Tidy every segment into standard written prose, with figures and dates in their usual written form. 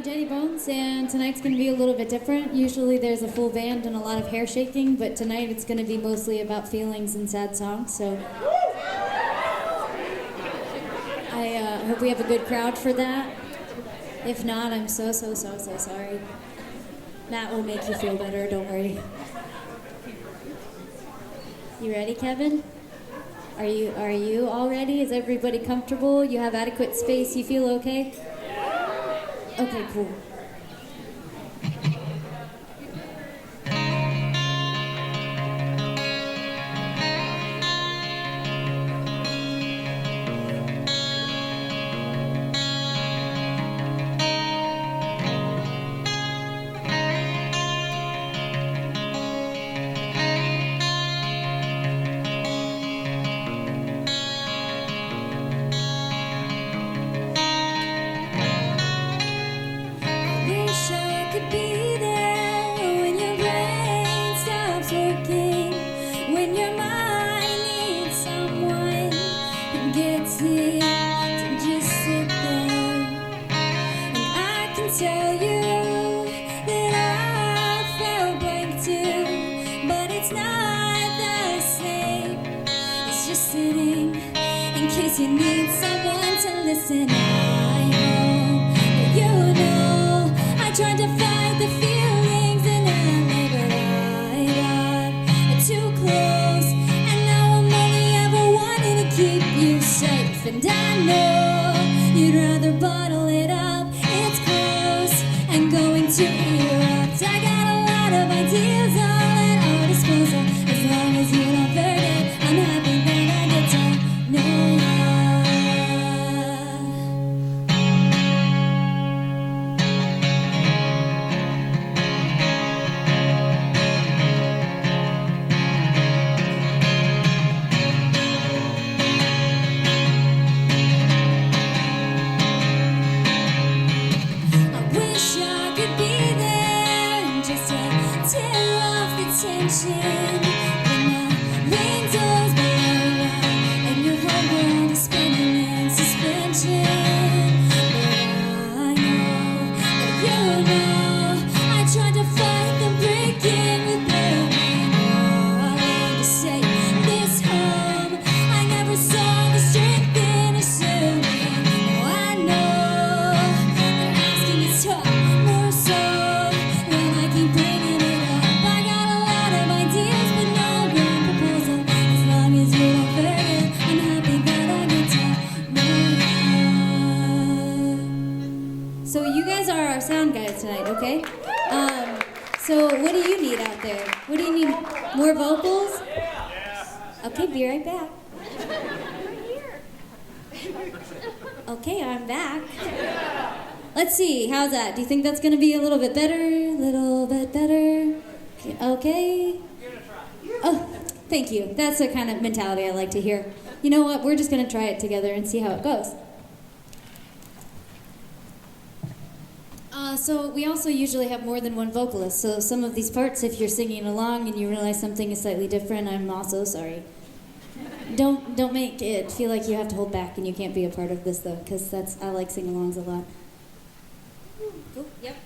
Jetty Bones, and tonight's going to be a little bit different. Usually there's a full band and a lot of hair shaking, but tonight it's going to be mostly about feelings and sad songs, so I hope we have a good crowd for that. If not, I'm so sorry. That will make you feel better, don't worry. You ready, Kevin? Are you all ready? Is everybody comfortable? You have adequate space? You feel okay? Okay, cool. Tell you that I felt blank too, but it's not the same. It's just sitting in case you need someone to listen. I know that you know I tried to fight the feelings and I got too close, and now I'm only ever wanting to keep you safe. And I know you'd rather bottle it up. I'm going to erupt. I got a lot of ideas all at our disposal. As long as you don't burn it, I'm happy that I get to know you. Tear off the tension when the windows blow out and your whole world is spinning in suspension. But I know that you know I tried to fight the breaking with blowing. All I to say this home, I never saw the strength in assuming. Now I know that asking is tough, more so when I keep bringing it. So you guys are our sound guys tonight, okay? So what do you need out there? What do you need? More vocals? Okay, be right back. Okay, I'm back. Let's see, how's that? Do you think that's gonna be a little bit better? Little bit better? Okay. Oh, thank you. That's the kind of mentality I like to hear. You know what? We're just gonna try it together and see how it goes. So we also usually have more than one vocalist, so some of these parts, if you're singing along and you realize something is slightly different, I'm also sorry. Don't make it feel like you have to hold back and you can't be a part of this though, because I like sing-alongs a lot. Cool, yep.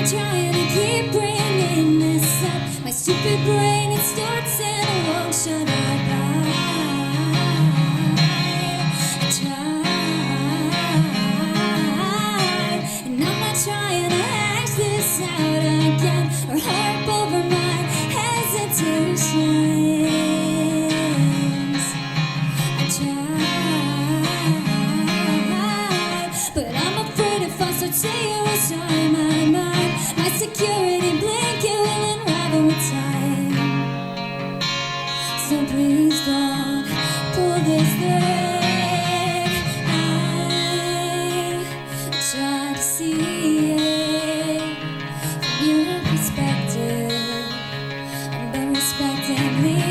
Trying to keep bringing this up. My stupid brain, it starts and it won't shut up. I tried, and I'm not trying to hash this out again or harp over my hesitations. I tried, but I'm afraid if I start saying what's on my mind, my security blanket will unravel with time. So please don't pull this thing. I try to see it from your perspective, but respectively,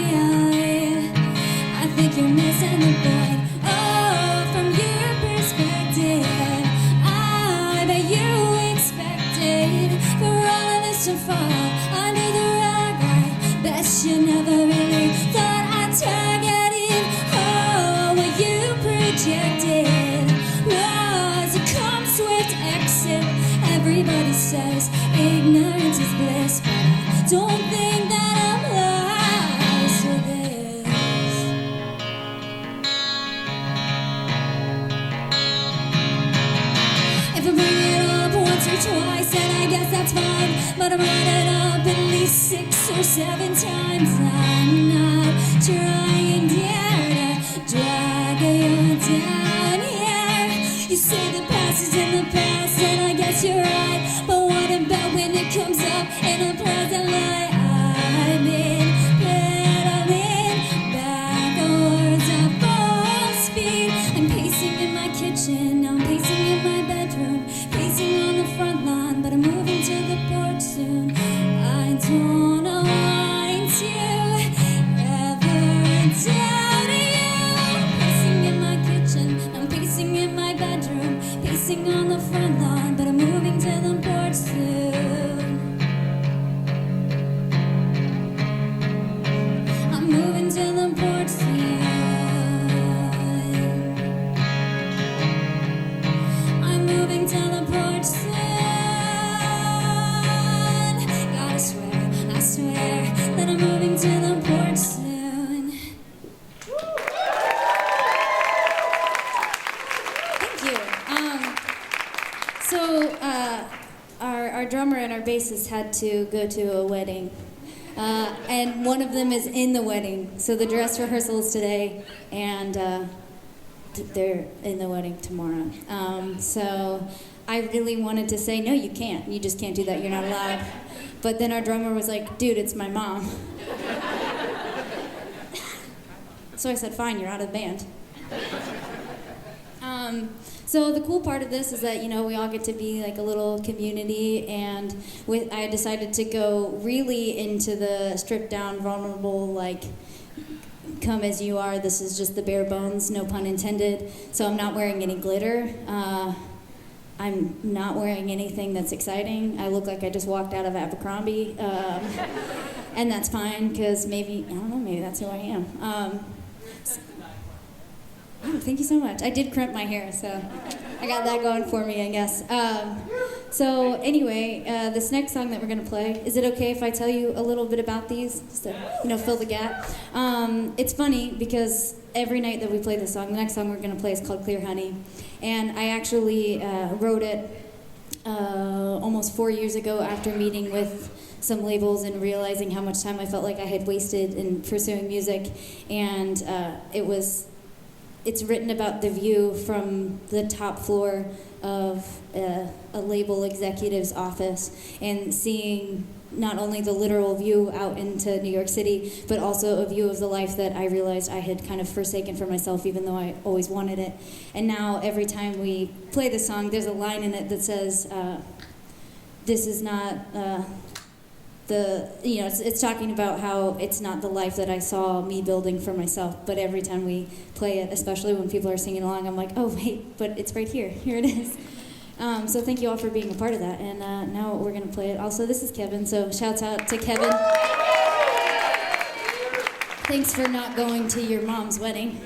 I think you're missing the point. Oh, from your perspective, I bet you expect just to fall under the rug. I bet you never really thought I'd target it. Oh, what you projected was a calm, swift exit. Everybody says ignorance is bliss, but I don't think that applies to this. If I bring it up once or twice, then I guess that's fine. But I brought it up at least 6 or 7 times. I'm not trying here to drag you down here. You say the past is in the past, and I guess you're right. But what about when it comes up in a present light? I've been pedaling backwards at full speed. I'm pacing in my kitchen, now I'm pacing in my bedroom, pacing on the front lawn, but I'm moving to the porch soon. I don't want to ever doubt you. Pacing in my kitchen, I'm pacing in my bedroom, pacing on the front lawn, but I'm moving to the porch soon. I'm moving to the porch soon. I'm moving to the porch soon. God, I swear that I'm moving to the porch soon. Thank you. So our drummer and our bassist had to go to a wedding. And one of them is in the wedding. So the dress rehearsal is today, and they're in the wedding tomorrow. So I really wanted to say, no, you can't. You just can't do that. You're not allowed. But then our drummer was like, dude, it's my mom. So I said, fine, you're out of the band. So the cool part of this is that, you know, we all get to be like a little community, and I decided to go really into the stripped down, vulnerable, like, come as you are. This is just the bare bones, no pun intended. So I'm not wearing any glitter. I'm not wearing anything that's exciting. I look like I just walked out of Abercrombie. And that's fine, because maybe, I don't know, maybe that's who I am. Oh, thank you so much. I did crimp my hair, so I got that going for me, I guess. So anyway, this next song that we're gonna play, is it okay if I tell you a little bit about these, just to, you know, fill the gap? It's funny because every night that we play this song, the next song we're gonna play is called Clear Honey, and I actually wrote it almost 4 years ago after meeting with some labels and realizing how much time I felt like I had wasted in pursuing music, and it's written about the view from the top floor of a label executive's office, and seeing not only the literal view out into New York City, but also a view of the life that I realized I had kind of forsaken for myself, even though I always wanted it. And now every time we play the song, there's a line in it that says, this is not it's talking about how it's not the life that I saw me building for myself, but every time we play it, especially when people are singing along, I'm like, oh wait, but it's right here. Here it is. So thank you all for being a part of that, and now we're gonna play it. Also, this is Kevin, so shouts out to Kevin. Thanks for not going to your mom's wedding.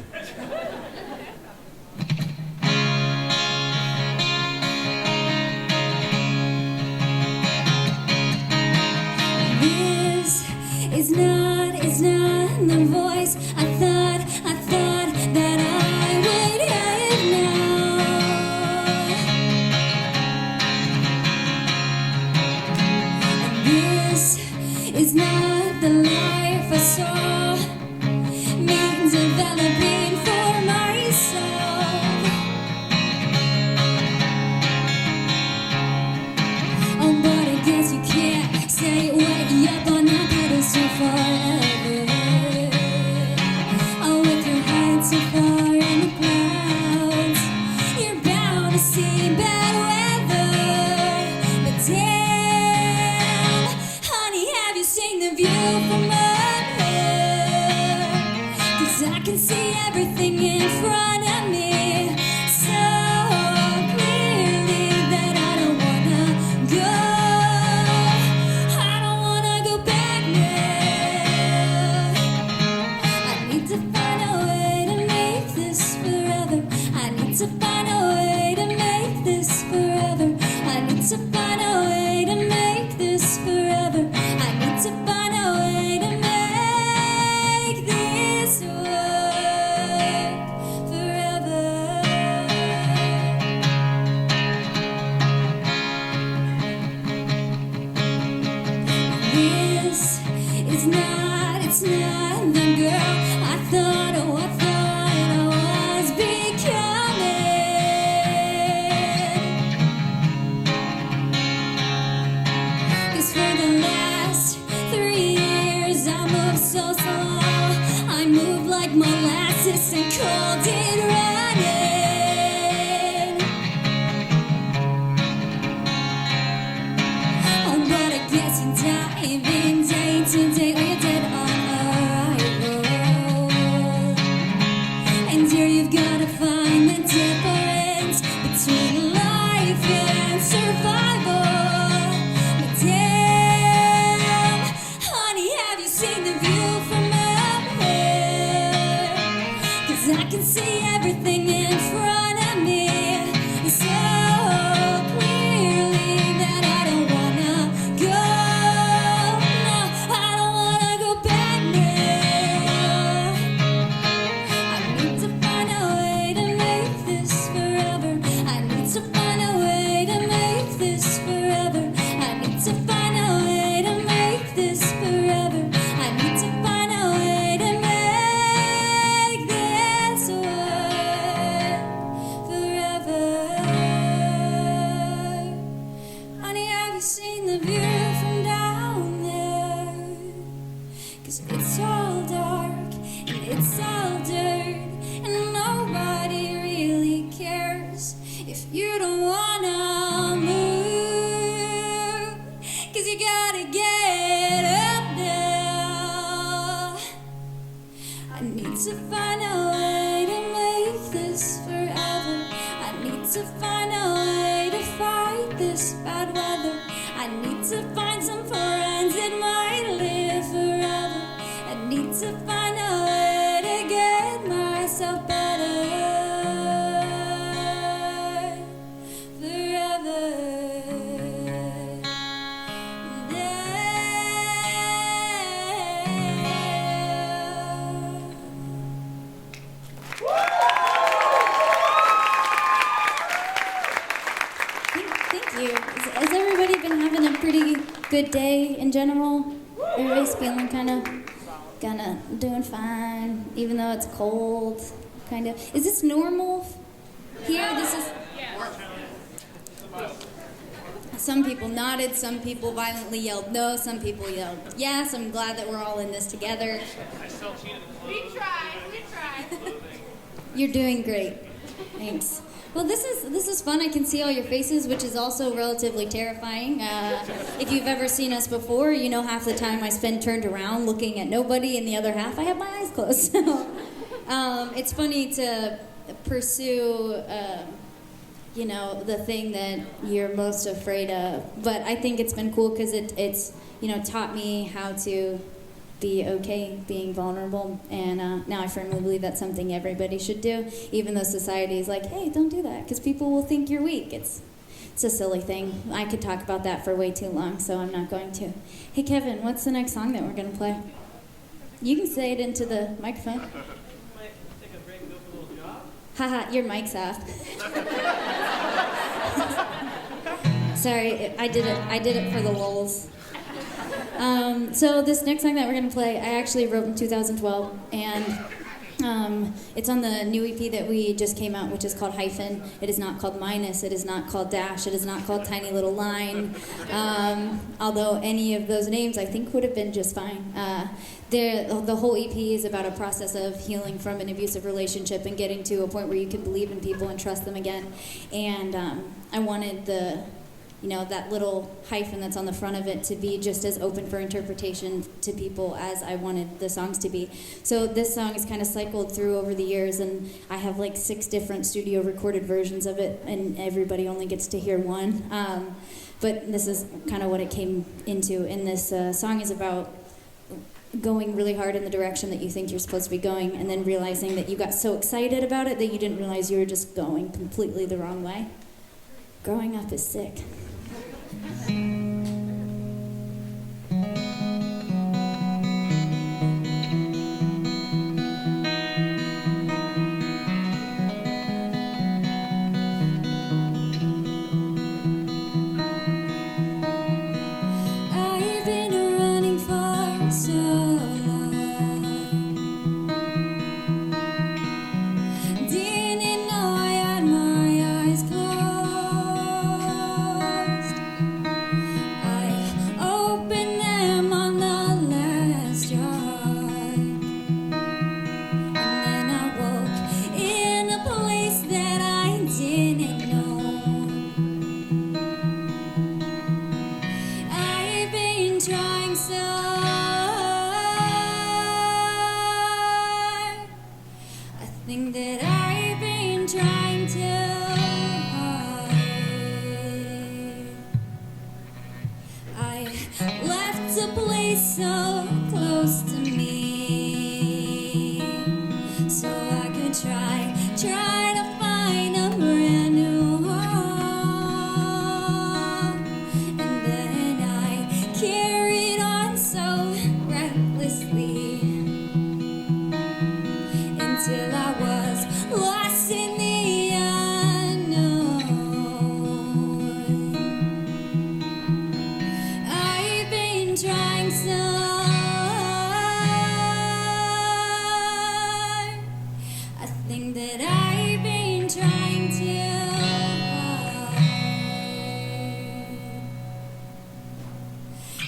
It's not the voice I thought that I would have now. This is not the life I saw me developing for myself. Oh, but I guess you can't stay way up on that pedestal forever. Oh, with your head so far in the clouds, you're bound to see bad weather. But damn, honey, have you seen the view from up here? 'Cause I can see everything in front of me so clearly that I don't wanna go. forever. I need to find a way to make this forever. I need to find a way to make this work forever. This is not, it's not the girl I thought I was becoming. 'Cause for the last 3 years I moved so slow. I moved like molasses and called it running. Oh, but I guess you dive in day to day. Oh, you're dead on arrival. And here you've got to find the difference between life and survival. But damn, honey, have you seen the view from up here? 'Cause I can see everything in front of me so clearly that I don't wanna go. No, I don't wanna go back now. I need to find a way to make this forever. I need to find a way to make this forever. I need to find a way to make this forever. I need to find a way to make this work forever. Honey, have you seen the view from down there? 'Cause it's all dark and it's all dirt, and nobody really cares if you don't wanna move. 'Cause you gotta get up now. I need to find a way to make this forever. I need to find a way to fight this bad weather. I need to find some friends that might live forever. I need to find a way to get myself better forever. Thank you. Has everybody been having a pretty good day in general? Everybody's feeling kind of doing fine, even though it's cold, kind of. Is this normal here? This is. Some people nodded, some people violently yelled no, some people yelled yes. I'm glad that we're all in this together. We tried. You're doing great. Thanks. Well, this is fun. I can see all your faces, which is also relatively terrifying. If you've ever seen us before, you know half the time I spend turned around looking at nobody, and the other half I have my eyes closed. So it's funny to pursue, the thing that you're most afraid of. But I think it's been cool because it's taught me how to be okay being vulnerable, and now I firmly believe that's something everybody should do, even though society is like, hey, don't do that because people will think you're weak. It's a silly thing. I could talk about that for way too long, so I'm not going to. Hey Kevin, what's the next song that we're going to play? You can say it into the microphone. Haha, your mic's off. Sorry, I did it for the lulz. So this next song that we're going to play, I actually wrote in 2012, and it's on the new EP that we just came out, which is called Hyphen. It is not called Minus, it is not called Dash, it is not called Tiny Little Line, although any of those names I think would have been just fine. The whole EP is about a process of healing from an abusive relationship and getting to a point where you can believe in people and trust them again. And I wanted that little hyphen that's on the front of it to be just as open for interpretation to people as I wanted the songs to be. So this song is kind of cycled through over the years, and I have like 6 different studio recorded versions of it, and everybody only gets to hear one. But this is kind of what it came into, and this song is about going really hard in the direction that you think you're supposed to be going, and then realizing that you got so excited about it that you didn't realize you were just going completely the wrong way. Growing up is sick. I've been running for so long. Didn't know I had my eyes closed. I opened them on the last drive, and then I woke in a place that I didn't know. I've been trying so hard. I think that I've been trying too hard. I left a place so close to me, so I could try to find a brand new home. And then I carried on so recklessly until I was lost in the unknown. I've been trying so hard. I think that I've been trying too hard.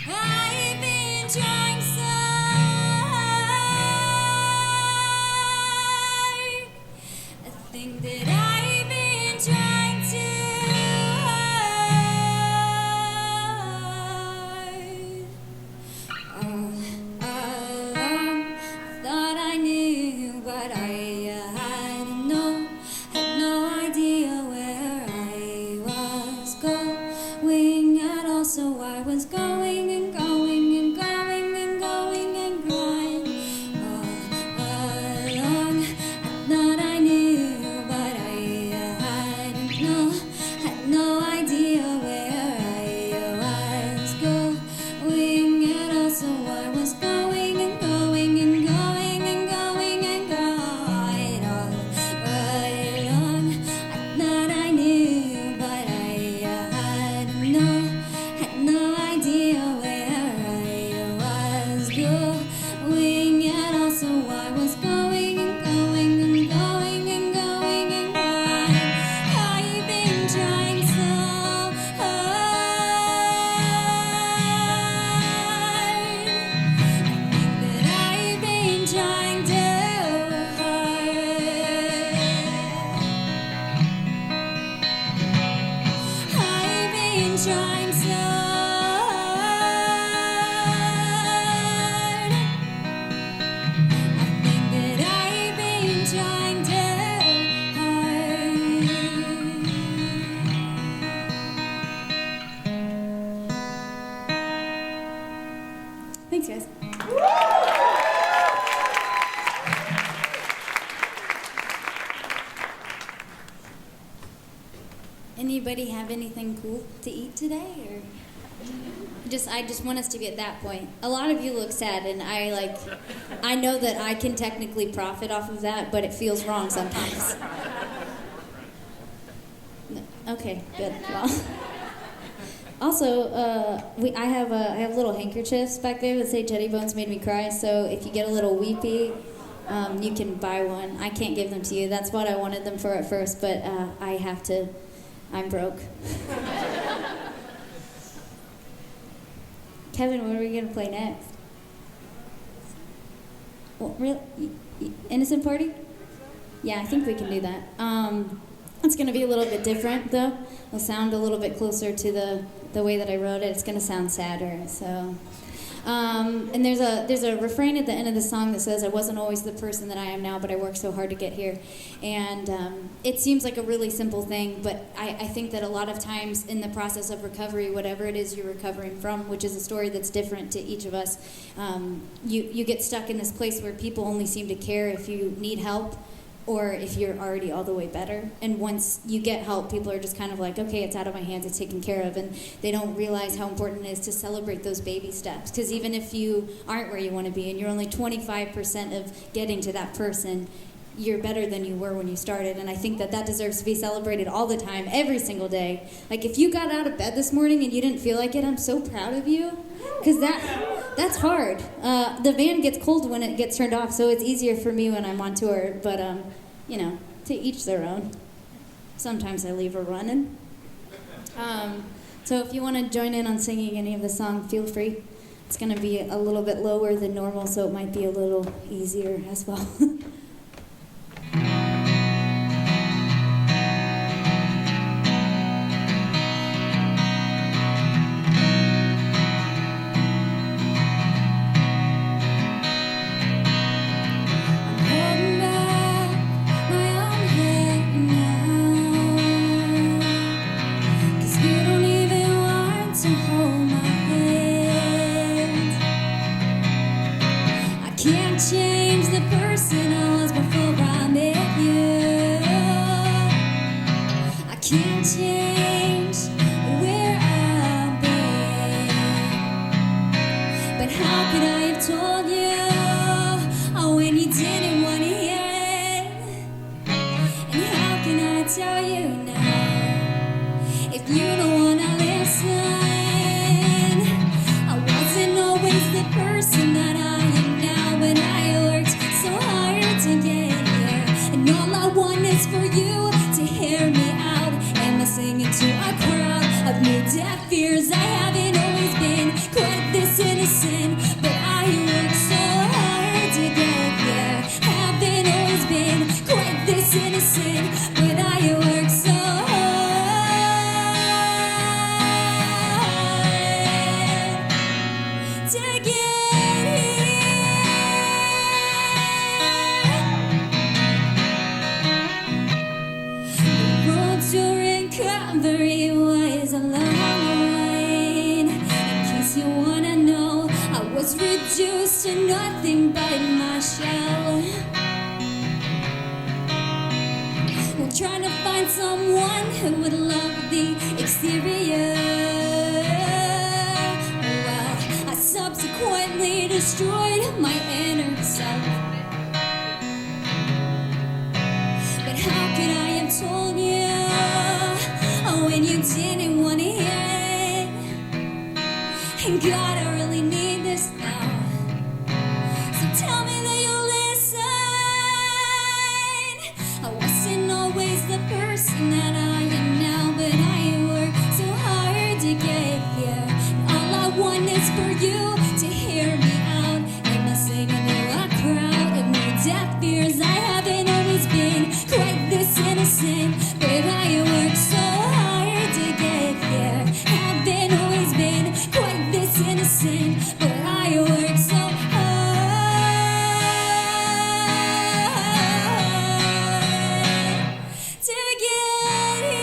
I've been trying so hard. I think that I've been trying too hard. All along, I thought I knew, but I had no idea where I was going at all. So I was going and going and going and going and going all along. I thought I knew, but I had no idea where I was going at all. So I was going and going and going and going and going all along. I thought I knew, but I had no idea where I was going at all. So I was going and going and going and going and going. I've been trying so hard. That I've been trying too hard. I've been trying so hard. I think that I've been trying too hard. Thanks, guys. Anybody have anything cool to eat today, or I just want us to be at that point. A lot of you look sad, and I know that I can technically profit off of that, but it feels wrong sometimes. No. Okay, good. Well, also, I have little handkerchiefs back there that say "Jetty Bones made me cry." So if you get a little weepy, you can buy one. I can't give them to you. That's what I wanted them for at first, but I have to. I'm broke. Kevin, what are we gonna play next? Well, real Innocent Party? Yeah, I think we can do that. It's gonna be a little bit different though. It'll sound a little bit closer to the way that I wrote it. It's gonna sound sadder. So, and there's a refrain at the end of the song that says, "I wasn't always the person that I am now, but I worked so hard to get here." And it seems like a really simple thing, but I think that a lot of times in the process of recovery, whatever it is you're recovering from, which is a story that's different to each of us, you get stuck in this place where people only seem to care if you need help. or if you're already all the way better. And once you get help, people are just kind of like, okay, it's out of my hands, it's taken care of, and they don't realize how important it is to celebrate those baby steps. Because even if you aren't where you want to be and you're only 25% of getting to that person, you're better than you were when you started. And I think that that deserves to be celebrated all the time, every single day. Like, if you got out of bed this morning and you didn't feel like it, I'm so proud of you, because that's hard. The van gets cold when it gets turned off, so it's easier for me when I'm on tour, but you know, to each their own. Sometimes I leave her running. So if you want to join in on singing any of the song, feel free. It's going to be a little bit lower than normal, so it might be a little easier as well. Can't change the person I was before I met you. I can't change where I've been. But how could I have told you, oh, when you didn't want to hear it? And how can I tell you now, if you don't want to listen? I wasn't always the person that I am now, but I worked so hard to get here. And all I want is for you to hear me out. Am I singing to a crowd of new deaf ears? I haven't always been quite this innocent, but I worked so hard to get here. Haven't always been quite this innocent, but I worked so hard to get here. The road to recovery was a long line. In case you wanna know, I was reduced to nothing but my shell. Well, trying to find someone who would love the exterior. Well, I subsequently destroyed my inner self. But how could I have told you, oh, when you didn't want to hear it? And God, I really need this now. So tell me that you'll listen. I wasn't always the person that I am now, but I worked so hard to get here. All I want is for you to hear me out. Am I singing to a crowd of new deaf ears? I haven't always been quite this innocent, but I worked so hard to get here. Haven't always been quite this innocent, but I worked so hard to get here.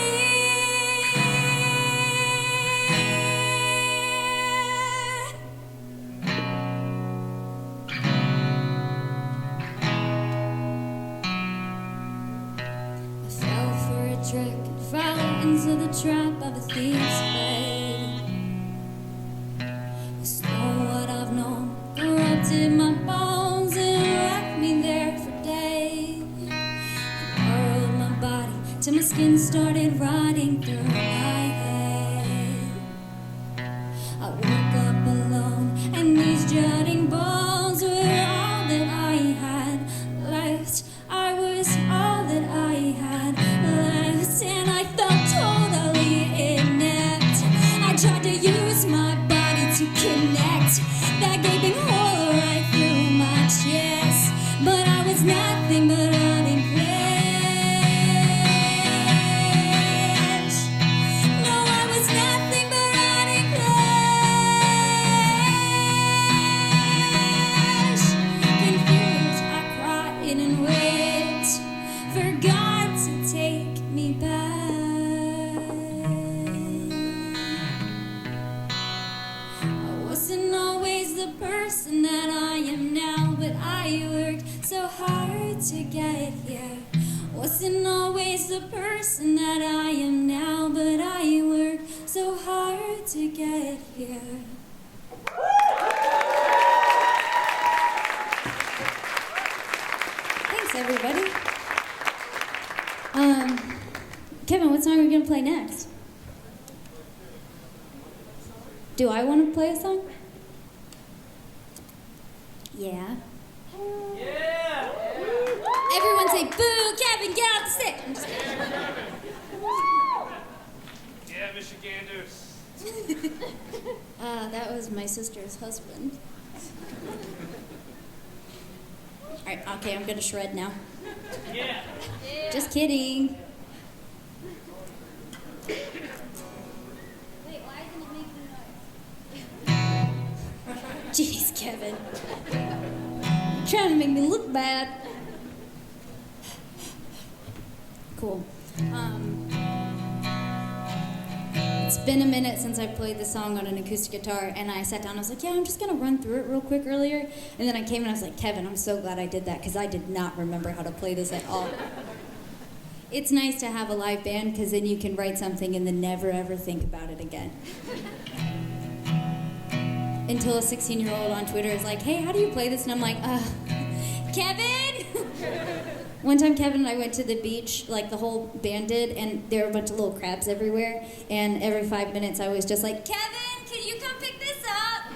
I fell for a trick and fell into the trap of a thief's bed. You stole what I've known, corrupted my bones, and left me there for days. You borrowed my body till my skin started rotting through my head. I woke up alone, and these jutting bones were all that I had left. I was all that I had left, and I felt totally inept. I tried to use my body to connect that gaping hole right through my chest, but I was nothing but rotting flesh. No, I was nothing but rotting flesh. Confused, I cried and wept for God to take me back. I wasn't always the person that I am now, but I worked so hard to get here. Wasn't always the person that I am now, but I worked so hard to get here. Thanks, everybody. Kevin, what song are we gonna play next? Do I want to play a song? Yeah. Yeah! Everyone say boo, Kevin, get off the stage. I'm just kidding. Yeah, Michiganders. That was my sister's husband. All right, okay, I'm gonna shred now. Yeah! Just kidding. Wait, why isn't it making noise? Jeez, Kevin. You're trying to make me look bad. Cool. It's been a minute since I played the song on an acoustic guitar, and I sat down. I was like, yeah, I'm just gonna run through it real quick earlier. And then I came and I was like, Kevin, I'm so glad I did that because I did not remember how to play this at all. It's nice to have a live band because then you can write something and then never ever think about it again. Until a 16-year-old on Twitter is like, hey, how do you play this? And I'm like, Kevin! One time Kevin and I went to the beach, like the whole band did, and there were a bunch of little crabs everywhere. And every 5 minutes I was just like, Kevin, can you come pick this up?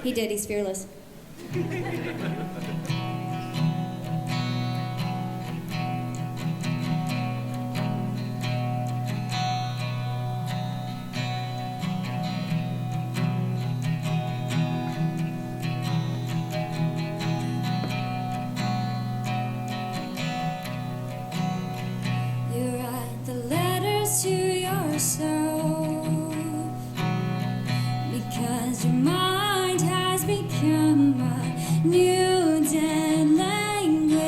He did, he's fearless. You write the letters to yourself because your mind has become a new dead language.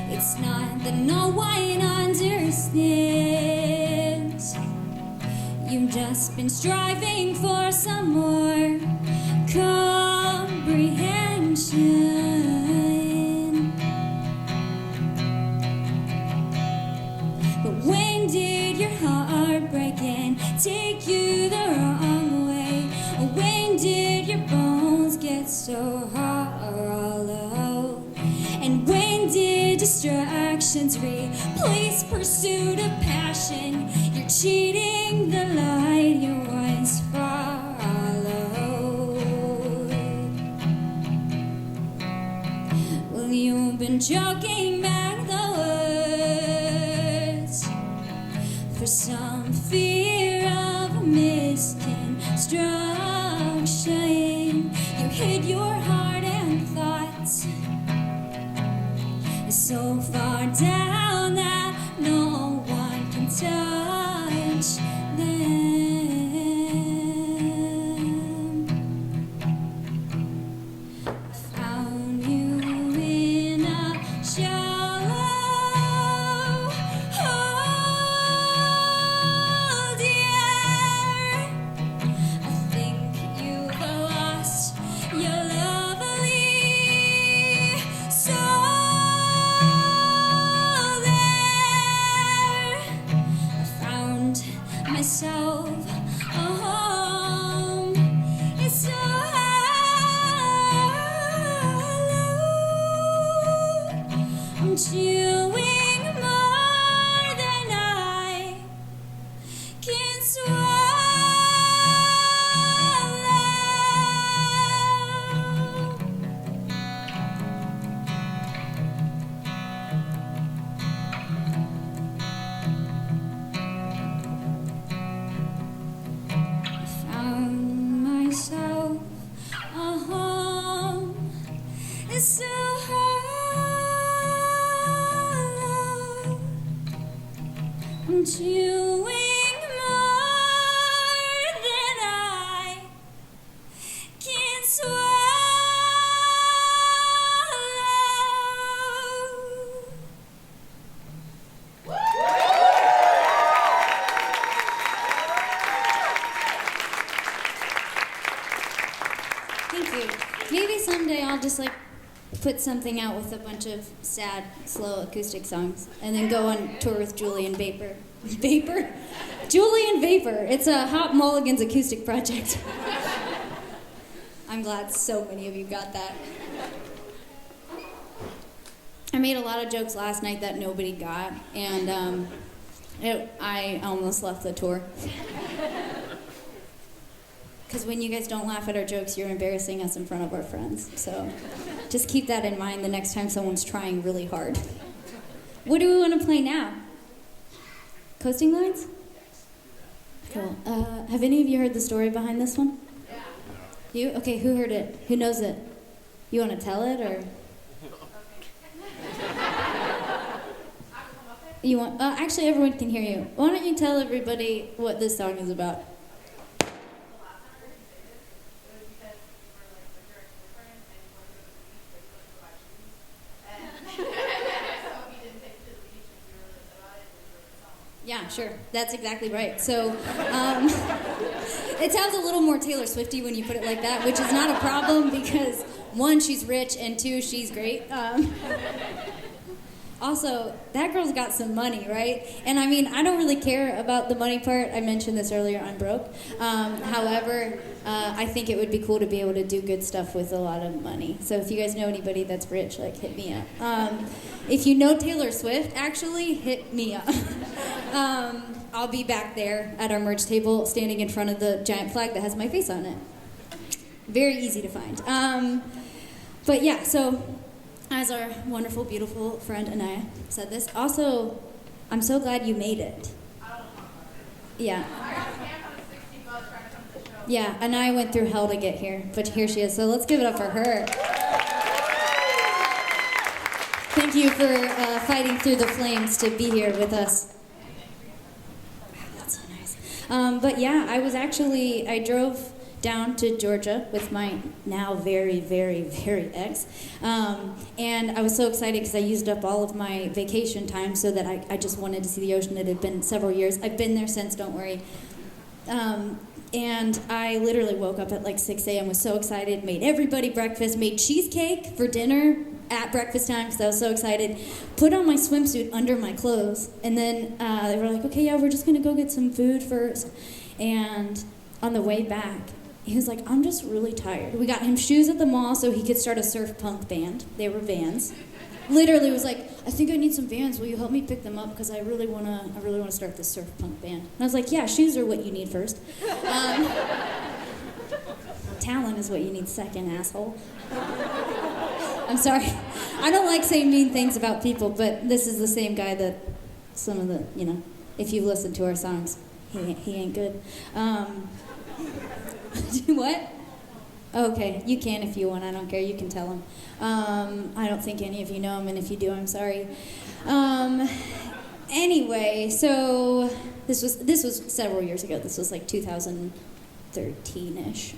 It's not that no one understands. You've just been striving for some more comprehension. But when did your heart break and take you the wrong way? Or when did your bones get so hollow? And when did distractions replace pursuit of passion? You're cheating the light you once followed. Well, you've been choking back the words for some fear of misconstruction. You hid your heart and thoughts so far down that no one can touch them. Found you in a shallow hole, dear. I think you've lost your lovely soul there. I found myself a home. It's so hollow. I'm chewing more than I can swallow. Found myself a home. It's so hollow. I'm chewing more than I can swallow. Thank you. Maybe someday I'll just like put something out with a bunch of sad, slow acoustic songs, and then go on tour with Julian Vapor. Vapor? Julian Vapor. It's a Hot Mulligan's acoustic project. I'm glad so many of you got that. I made a lot of jokes last night that nobody got, and I almost left the tour. Because when you guys don't laugh at our jokes, you're embarrassing us in front of our friends. So just keep that in mind the next time someone's trying really hard. What do we want to play now? Coasting Lines? Cool. Have any of you heard the story behind this one? You? Okay, who heard it? Who knows it? You want to tell it, or? You want? Actually, everyone can hear you. Why don't you tell everybody what this song is about? Yeah, sure. That's exactly right. So, it sounds a little more Taylor Swifty when you put it like that, which is not a problem because, one, she's rich, and two, she's great. Also, that girl's got some money, right? And I mean, I don't really care about the money part. I mentioned this earlier, I'm broke. However, I think it would be cool to be able to do good stuff with a lot of money. So if you guys know anybody that's rich, like, hit me up. If you know Taylor Swift, actually, hit me up. I'll be back there at our merch table, standing in front of the giant flag that has my face on it. Very easy to find. But yeah, so as our wonderful, beautiful friend Anaya said this, also, I'm so glad you made it. Yeah. Yeah, Anaya went through hell to get here, but here she is, so let's give it up for her. Thank you for fighting through the flames to be here with us. Wow, that's so nice. But yeah, I drove down to Georgia with my now very, very, very ex. And I was so excited because I used up all of my vacation time so that I just wanted to see the ocean. It had been several years. I've been there since, don't worry. And I literally woke up at like 6 a.m., was so excited, made everybody breakfast, made cheesecake for dinner at breakfast time because I was so excited, put on my swimsuit under my clothes, and then they were like, okay, yeah, we're just going to go get some food first. And on the way back, he was like, I'm just really tired. We got him shoes at the mall so he could start a surf punk band. They were Vans. Literally was like, I think I need some Vans. Will you help me pick them up? Because I really wanna start this surf punk band. And I was like, yeah, shoes are what you need first. Talent is what you need second, asshole. I'm sorry. I don't like saying mean things about people, but this is the same guy that some of the, if you listen to our songs, he ain't good. What? Okay, you can if you want. I don't care. You can tell him. I don't think any of you know him, and if you do, I'm sorry. Anyway, so this was several years ago. This was like 2013-ish.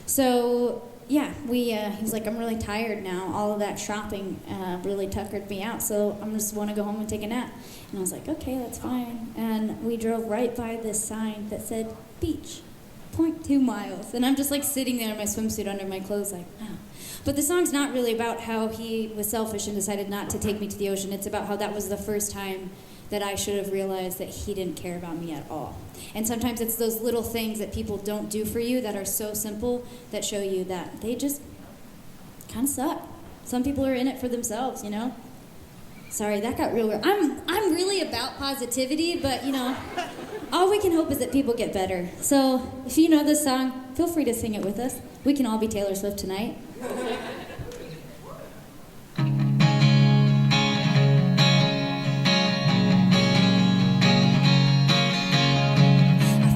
So yeah, he was like, I'm really tired now. All of that shopping really tuckered me out, so I just want to go home and take a nap. And I was like, okay, that's fine. And we drove right by this sign that said beach. 0.2 miles, and I'm just like sitting there in my swimsuit under my clothes like, wow. But the song's not really about how he was selfish and decided not to take me to the ocean. It's about how that was the first time that I should have realized that he didn't care about me at all. And sometimes it's those little things that people don't do for you that are so simple that show you that they just kind of suck. Some people are in it for themselves, Sorry, that got real weird. I'm really about positivity, but all we can hope is that people get better. So if you know this song, feel free to sing it with us. We can all be Taylor Swift tonight. I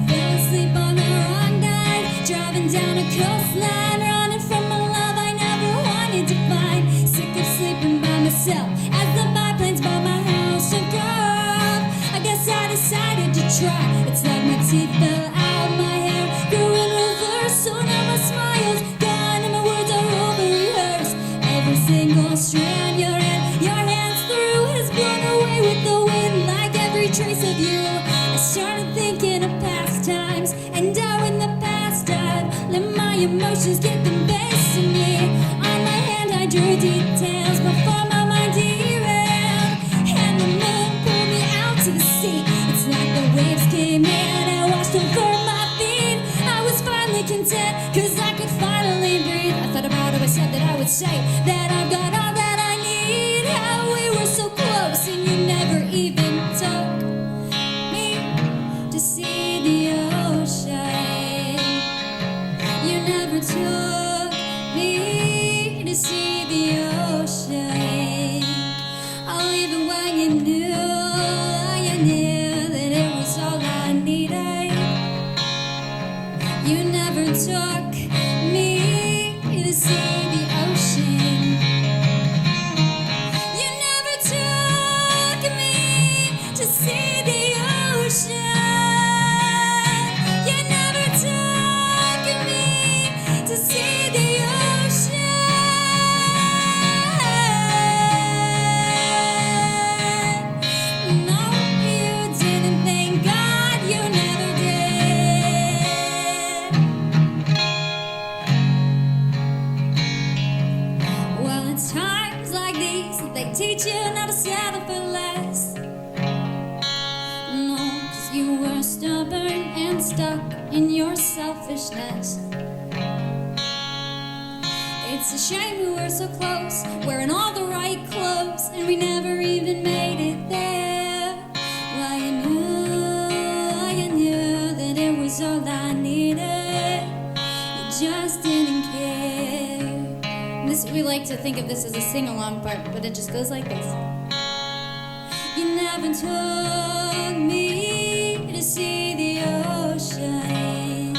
fell asleep on the wrong night, driving down a coastline, running from a love I never wanted to find. Sick of sleeping by myself as the biplanes by my house took off. I guess I decided to try. It's like my teeth fell out, my hair grew in reverse, so now my smile's gone and my words are over-rehearsed. Every single strand you're in, your hands through, has blown away with the wind like every trace of you. I started thinking of past times and how in the past I've let my emotions get the best of me. On my hand I drew a took me to see the ocean. Oh, even when you knew that it was all I needed. You never took me to see the ocean. You never took me to see the ocean. You never took me to see the ocean. No, you didn't. Thank God you never did. Well, it's times like these that they teach you not to settle for less. No, 'cause you were stubborn and stuck in your selfishness. It's a shame we were so close, wearing all the right clothes, and we never even made it there. Well, you knew that it was all I needed. You just didn't care. This, we like to think of this as a sing-along part, but it just goes like this. You never took me to see the ocean.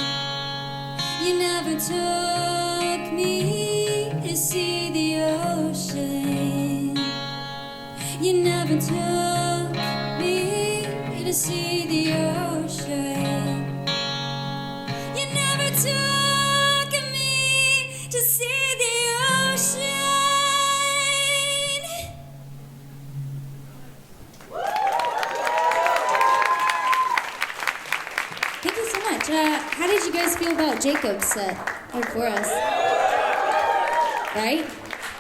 You never took me to see the ocean. You never took me to see the ocean. You never took me to see the ocean. Thank you so much. How did you guys feel about Jacob's set or chorus? Right?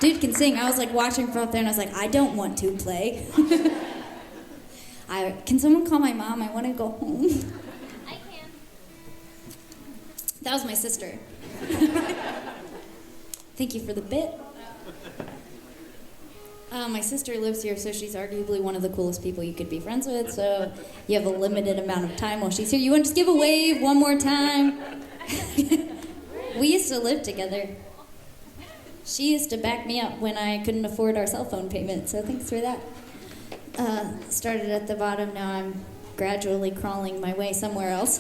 Dude can sing. I was like watching from up there and I was like, I don't want to play. Can someone call my mom? I want to go home. I can. That was my sister. Thank you for the bit. My sister lives here, so she's arguably one of the coolest people you could be friends with, so you have a limited amount of time while she's here. You want to just give a wave one more time? We used to live together. She used to back me up when I couldn't afford our cell phone payment, so thanks for that. Started at the bottom, now I'm gradually crawling my way somewhere else.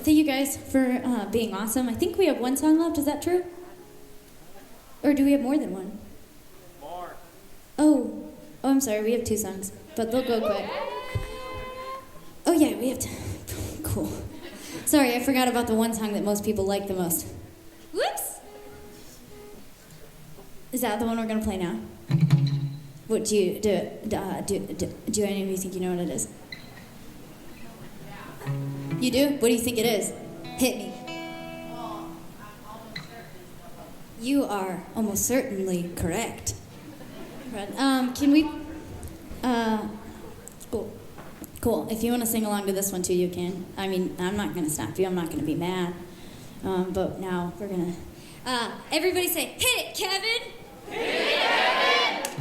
Thank you guys for being awesome. I think we have one song left, is that true? Or do we have more than one? More. Oh, I'm sorry, we have 2 songs, but they'll go quick. Oh yeah, we have cool. Sorry, I forgot about the one song that most people like the most. Whoops! Is that the one we're gonna play now? What do you do any of you think you know what it is? You do? What do you think it is? Hit me. You are almost certainly correct. Right. Can we? Cool. If you want to sing along to this one too, you can. I mean, I'm not gonna stop you. I'm not gonna be mad. But now we're gonna. Everybody say, "Hit it, Kevin!" Hit it, Kevin!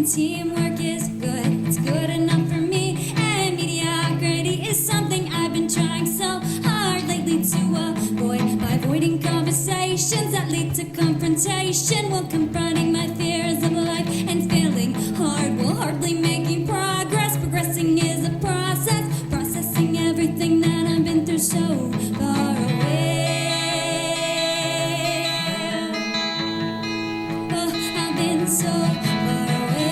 Teamwork is good, it's good enough for me. And mediocrity is something I've been trying so hard lately to avoid. By avoiding conversations that lead to confrontation, while confronting my fears of life and failing hard, while hardly making progress. Progressing is a process, processing everything that I've been through so far away. Oh, I've been so far away.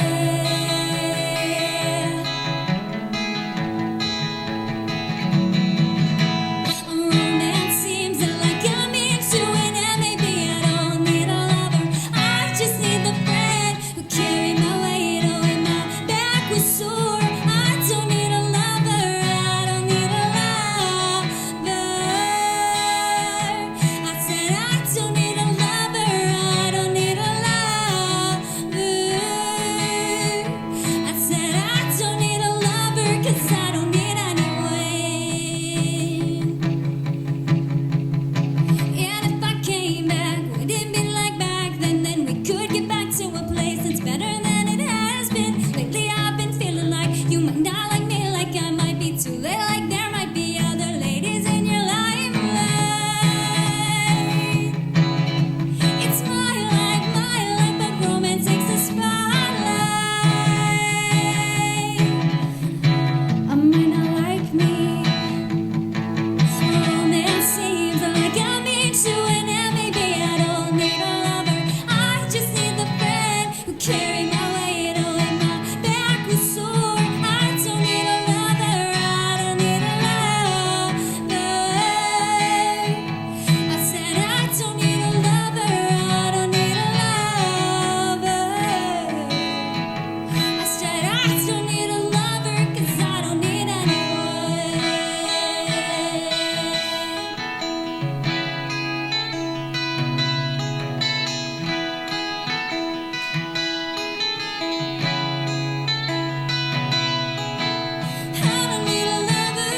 You might not like me like I might be too late, like there might be other ladies in your life. It's my life, but romance takes the spotlight. I might not like me. Romance seems like I'm into it, and maybe I don't need a lover. I just need the friend who carry my weight away. My back was sore. I don't need a lover. I don't need a lover. I said I don't need a lover. I don't need a lover. I said I don't need a lover 'cause I don't need anyone. I don't need a lover.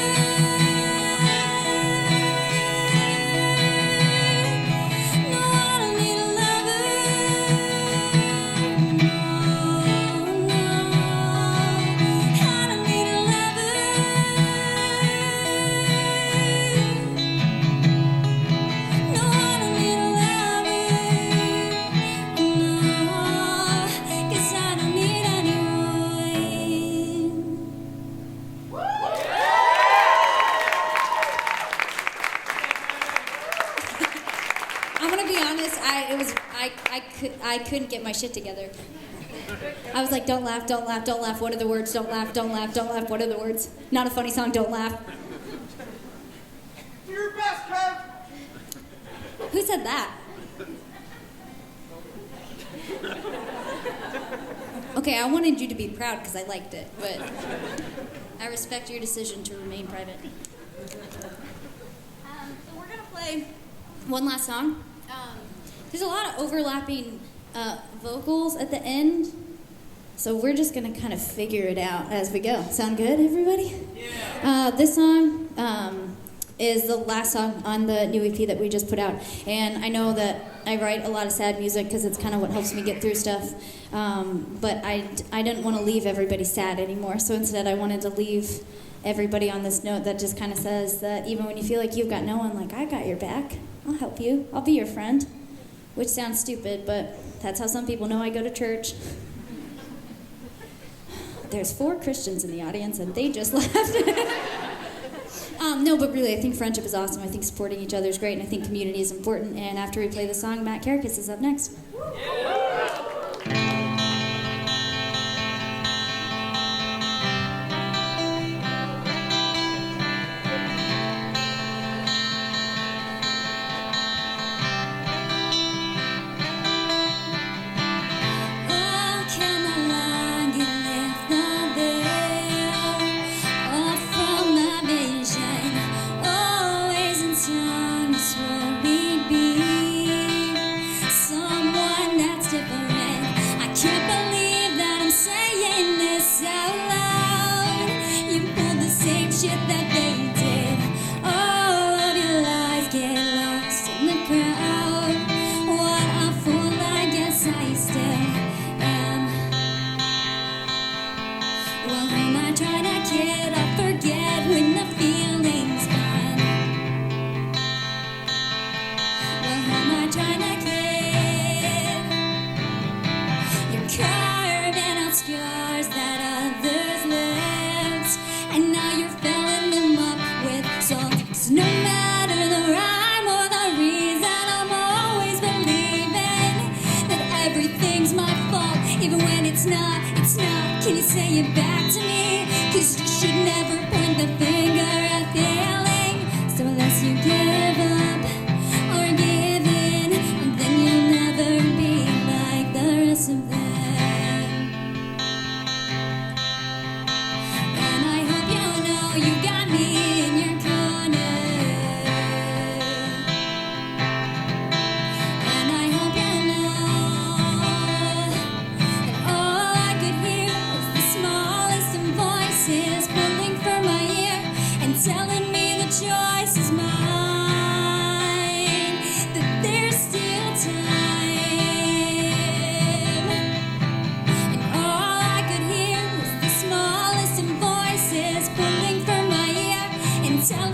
No, I don't need a lover. No, no. I don't need a lover. No, I don't need a lover. No, 'cause I don't need anyone. I'm gonna be honest. I couldn't get my shit together. I was like, don't laugh, don't laugh, don't laugh. What are the words? Don't laugh, don't laugh, don't laugh. What are the words? Not a funny song. Don't laugh. Do your best, Kev! Who said that? Okay, I wanted you to be proud because I liked it, but I respect your decision to remain private. So we're gonna play one last song. There's a lot of overlapping vocals at the end, so we're just gonna kind of figure it out as we go. Sound good, everybody? Yeah. This song is the last song on the new EP that we just put out, and I know that I write a lot of sad music because it's kind of what helps me get through stuff, but I didn't want to leave everybody sad anymore, so instead I wanted to leave everybody on this note that just kind of says that even when you feel like you've got no one, like, I got your back. I'll help you. I'll be your friend. Which sounds stupid, but that's how some people know I go to church. There's 4 Christians in the audience, and they just laughed. No, but really, I think friendship is awesome. I think supporting each other is great, and I think community is important. And after we play the song, Matt Karakis is up next. Oh, come along and lift the veil off from my vision. Always in time is where we'd be. Someone that's Tell